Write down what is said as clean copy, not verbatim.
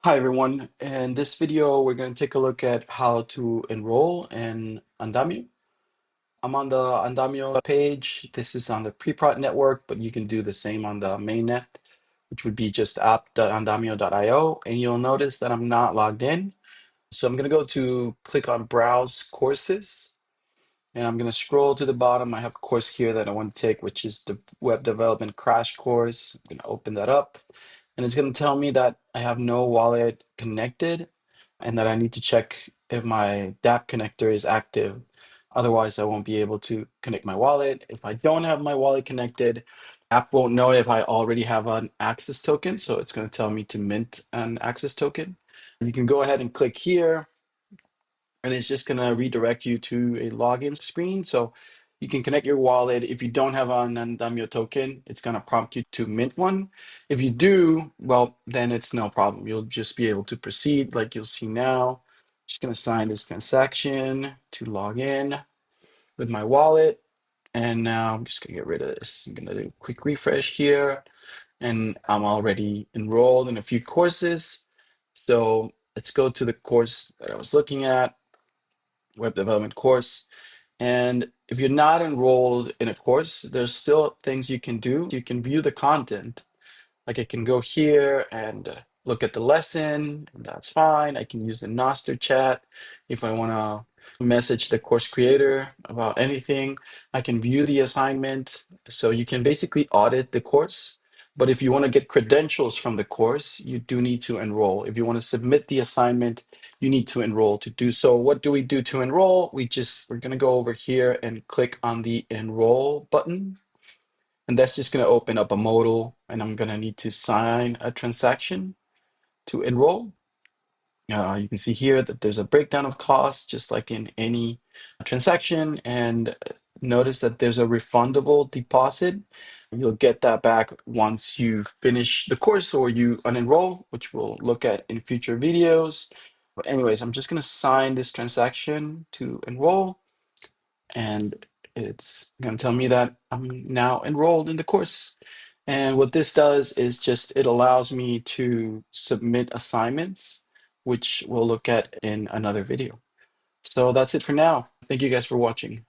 Hi everyone. In this video, we're going to take a look at how to enroll in Andamio. I'm on the Andamio page. This is on the pre-prod network, but you can do the same on the mainnet, which would be just app.andamio.io. And you'll notice that I'm not logged in. So I'm going to go to click on Browse Courses. And I'm going to scroll to the bottom. I have a course here that I want to take, which is the web development crash course. I'm going to open that up. And it's going to tell me that I have no wallet connected and that I need to check if my DApp connector is active. Otherwise, I won't be able to connect my wallet. If I don't have my wallet connected, app won't know if I already have an access token. So it's going to tell me to mint an access token. You can go ahead and click here and it's just going to redirect you to a login screen. So you can connect your wallet. If you don't have an Andamio token, it's going to prompt you to mint one. If you do, well, then it's no problem. You'll just be able to proceed like you'll see now. Just going to sign this transaction to log in with my wallet. And now I'm just going to get rid of this. I'm going to do a quick refresh here. And I'm already enrolled in a few courses. So let's go to the course that I was looking at, web development course. And if you're not enrolled in a course, there's still things you can do. You can view the content. Like I can go here and look at the lesson, and that's fine. I can use the Noster chat if I want to message the course creator about anything. I can view the assignment. So you can basically audit the course. But if you want to get credentials from the course, you do need to enroll. If you want to submit the assignment, you need to enroll to do so. What do we do to enroll? We're going to go over here and click on the enroll button. And that's just going to open up a modal, and I'm going to need to sign a transaction to enroll. You can see here that there's a breakdown of costs, just like in any transaction. And notice that there's a refundable deposit. You'll get that back once you finish the course or you unenroll, which we'll look at in future videos. But anyways, I'm just going to sign this transaction to enroll. And it's going to tell me that I'm now enrolled in the course. And what this does is just it allows me to submit assignments, which we'll look at in another video. So that's it for now. Thank you guys for watching.